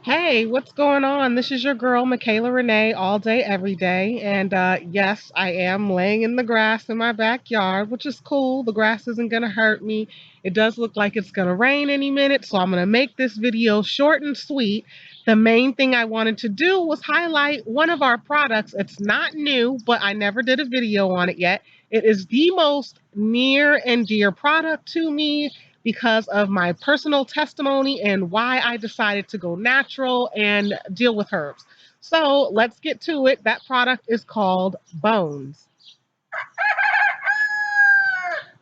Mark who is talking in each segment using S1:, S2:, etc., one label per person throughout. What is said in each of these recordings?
S1: Hey, what's going on? This is your girl, Michaela Renee, all day, every day. And yes, I am laying in the grass in my backyard, which is cool. The grass isn't going to hurt me. It does look like it's going to rain any minute. So I'm going to make this video short and sweet. The main thing I wanted to do was highlight one of our products. It's not new, but I never did a video on it yet. It is the most near and dear product to me because of my personal testimony and why I decided to go natural and deal with herbs. So let's get to it. That product is called Bones.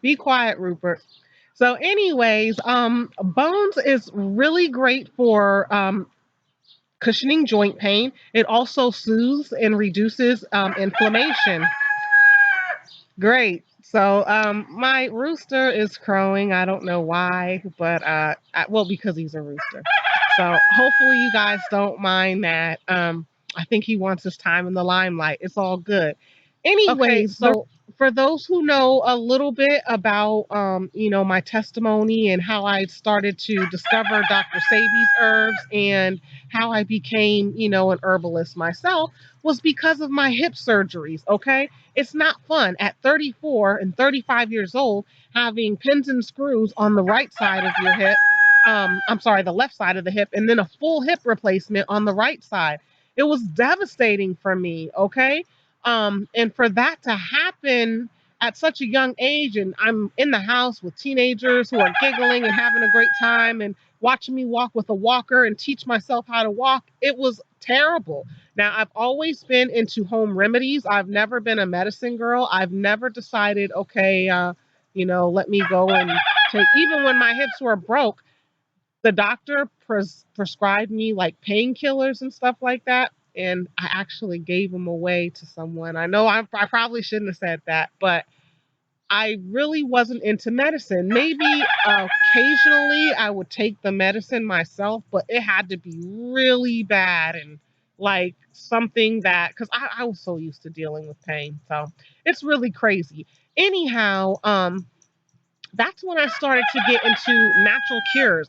S1: Be quiet, Rupert. So, anyways, Bones is really great for cushioning joint pain. It also soothes and reduces inflammation. Great. So my rooster is crowing. I don't know why, but well, because he's a rooster. So hopefully you guys don't mind that. I think he wants his time in the limelight. It's all good.
S2: Okay,
S1: Anyway,
S2: the
S1: so for those who know a little bit about my testimony and how I started to discover Dr. Sebi's herbs and how I became, an herbalist myself was because of my hip surgeries, okay? It's not fun at 34 and 35 years old having pins and screws on the right side of your hip. I'm sorry, the left side of the hip, and then a full hip replacement on the right side. It was devastating for me, okay? And for that to happen at such a young age, and I'm in the house with teenagers who are giggling and having a great time and watching me walk with a walker and teach myself how to walk, it was terrible. Now, I've always been into home remedies. I've never been a medicine girl. I've never decided, okay, let me go and take, even when my hips were broke, the doctor prescribed me like painkillers and stuff like that. And I actually gave them away to someone. I know I probably shouldn't have said that, but I really wasn't into medicine. Maybe occasionally I would take the medicine myself, but it had to be really bad and like something that, because I was so used to dealing with pain. So it's really crazy. Anyhow, that's when I started to get into natural cures.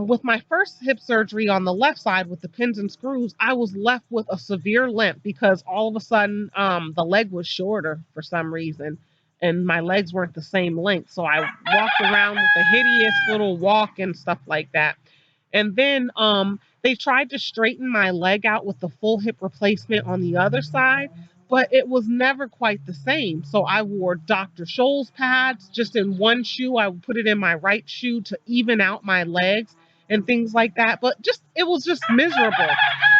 S1: With my first hip surgery on the left side with the pins and screws, I was left with a severe limp because all of a sudden the leg was shorter for some reason and my legs weren't the same length. So I walked around with a hideous little walk and stuff like that. And then they tried to straighten my leg out with the full hip replacement on the other side, but it was never quite the same. So I wore Dr. Scholl's pads just in one shoe. I would put it in my right shoe to even out my legs and things like that. But just it was just miserable.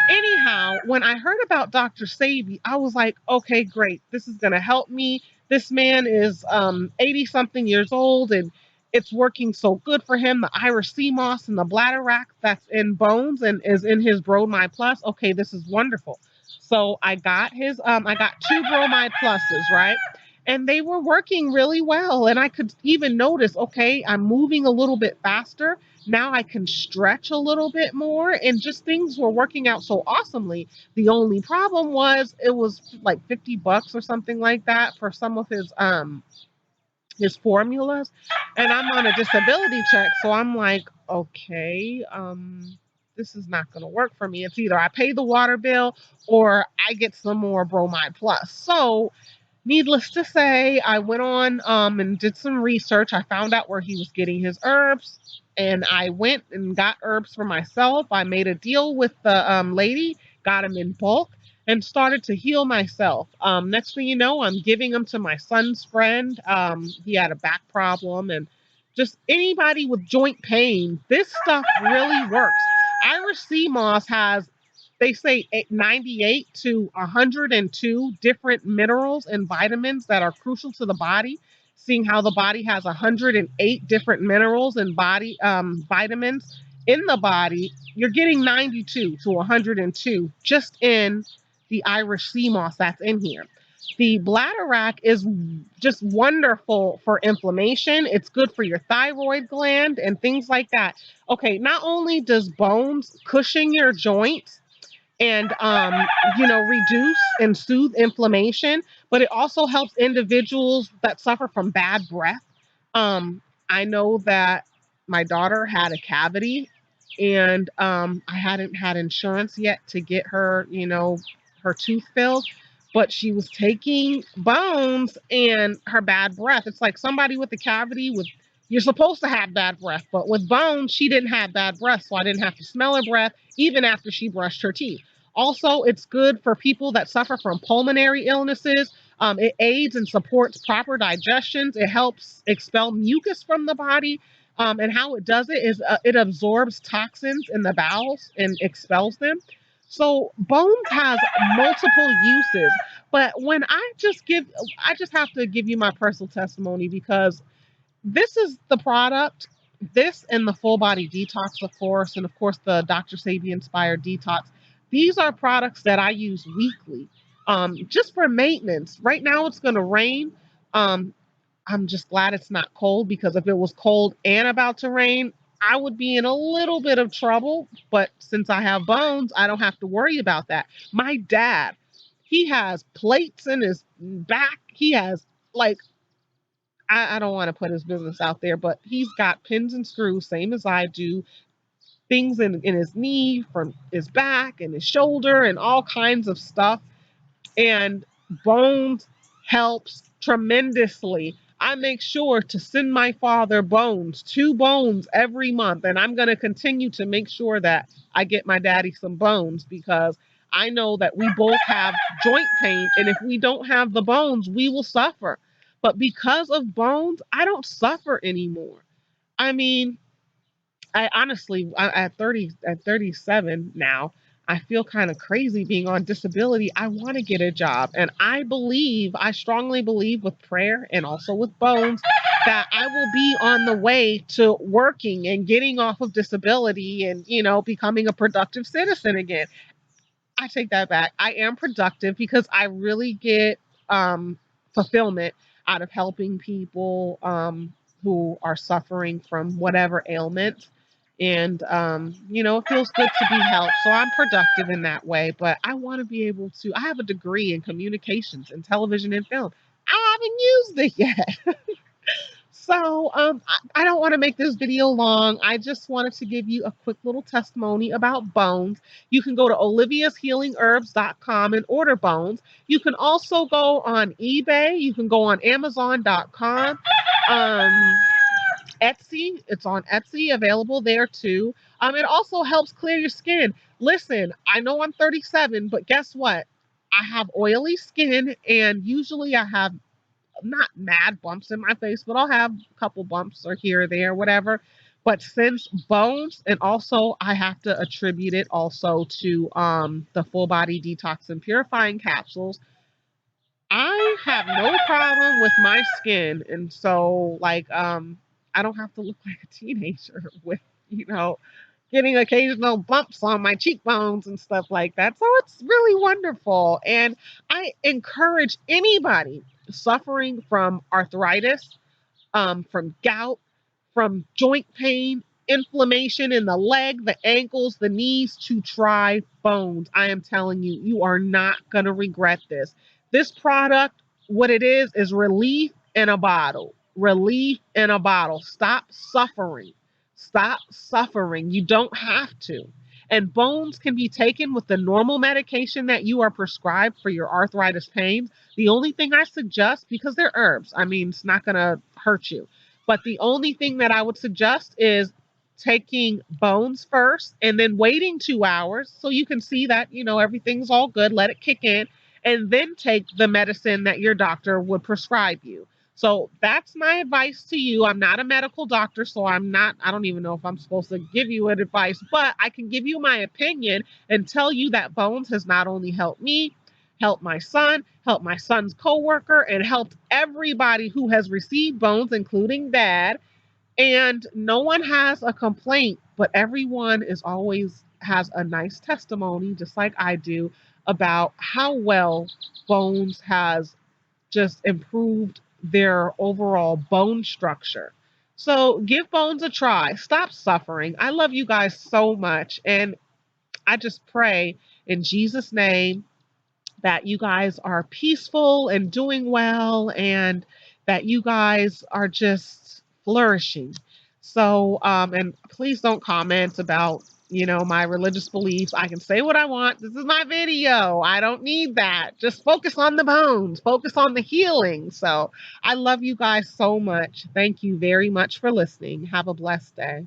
S1: Anyhow, when I heard about Dr. Sebi, I was like, okay, great. This is going to help me. This man is 80 something years old and it's working so good for him. The Irish sea moss and the bladder rack that's in Bones and is in his Bromide Plus. Okay, this is wonderful. So I got two Bromide Pluses, right? And they were working really well. And I could even notice, okay, I'm moving a little bit faster. Now I can stretch a little bit more. And just things were working out so awesomely. The only problem was it was like $50 or something like that for some of his formulas, and I'm on a disability check, so I'm like, okay, this is not going to work for me. It's either I pay the water bill or I get some more Bromide Plus. So needless to say, I went on and did some research. I found out where he was getting his herbs, and I went and got herbs for myself. I made a deal with the lady, got them in bulk, and started to heal myself. Next thing you know, I'm giving them to my son's friend. He had a back problem, and just anybody with joint pain, this stuff really works. Irish sea moss has, they say, 98 to 102 different minerals and vitamins that are crucial to the body. Seeing how the body has 108 different minerals and body vitamins in the body, you're getting 92 to 102 just in the Irish sea moss that's in here. The bladder rack is just wonderful for inflammation. It's good for your thyroid gland and things like that. Okay, not only does Bones cushion your joints and reduce and soothe inflammation, but it also helps individuals that suffer from bad breath. I know that my daughter had a cavity and I hadn't had insurance yet to get her, her tooth filled. But she was taking bones and her bad breath. It's like somebody with a cavity with, you're supposed to have bad breath, but with bones, she didn't have bad breath, so I didn't have to smell her breath even after she brushed her teeth. Also, it's good for people that suffer from pulmonary illnesses. It aids and supports proper digestions. It helps expel mucus from the body. And how it does it is it absorbs toxins in the bowels and expels them. So Bones has multiple uses. But I just have to give you my personal testimony because this is the product, this and the full body detox, of course, and of course the Dr. Sebi inspired detox. These are products that I use weekly, just for maintenance. Right now it's going to rain. Um, I'm just glad it's not cold because if it was cold and about to rain, I would be in a little bit of trouble. But since I have bones, I don't have to worry about that. My dad, he has plates in his back. He has, like, I don't want to put his business out there, but he's got pins and screws, same as I do, things in his knee, from his back and his shoulder, and all kinds of stuff. And Bones helps tremendously. I make sure to send my father bones, 2 bones every month, and I'm going to continue to make sure that I get my daddy some bones because I know that we both have joint pain, and if we don't have the bones, we will suffer. But because of bones, I don't suffer anymore. I mean, I honestly, at 37 now, I feel kind of crazy being on disability. I want to get a job. And I strongly believe with prayer and also with bones that I will be on the way to working and getting off of disability and, becoming a productive citizen again. I take that back. I am productive because I really get fulfillment out of helping people who are suffering from whatever ailments. And, it feels good to be helped. So I'm productive in that way. But I want to be able to, I have a degree in communications and television and film. I haven't used it yet. So, I don't want to make this video long. I just wanted to give you a quick little testimony about bones. You can go to oliviashealingherbs.com and order bones. You can also go on eBay. You can go on amazon.com. Um, Etsy, it's on Etsy, available there too. It also helps clear your skin. Listen, I know I'm 37, but guess what? I have oily skin, and usually I have not mad bumps in my face, but I'll have a couple bumps or here or there, whatever. But since bones, and also I have to attribute it also to the full body detox and purifying capsules, I have no problem with my skin. And so like I don't have to look like a teenager with, you know, getting occasional bumps on my cheekbones and stuff like that. So it's really wonderful. And I encourage anybody suffering from arthritis, from gout, from joint pain, inflammation in the leg, the ankles, the knees, to try bones. I am telling you, you are not going to regret this. This product, what it is relief in a bottle. Relief in a bottle. Stop suffering. Stop suffering. You don't have to. And bones can be taken with the normal medication that you are prescribed for your arthritis pain. The only thing I suggest, because they're herbs, I mean, it's not going to hurt you. But the only thing that I would suggest is taking bones first and then waiting 2 hours so you can see that, everything's all good, let it kick in, and then take the medicine that your doctor would prescribe you. So that's my advice to you. I'm not a medical doctor, so I don't even know if I'm supposed to give you advice, but I can give you my opinion and tell you that bones has not only helped me, helped my son, helped my son's coworker, and helped everybody who has received bones, including dad. And no one has a complaint, but everyone is always has a nice testimony, just like I do, about how well bones has just improved their overall bone structure. So give bones a try. Stop suffering. I love you guys so much. And I just pray in Jesus' name that you guys are peaceful and doing well and that you guys are just flourishing. So, and please don't comment about, my religious beliefs. I can say what I want. This is my video. I don't need that. Just focus on the bones, focus on the healing. So, I love you guys so much. Thank you very much for listening. Have a blessed day.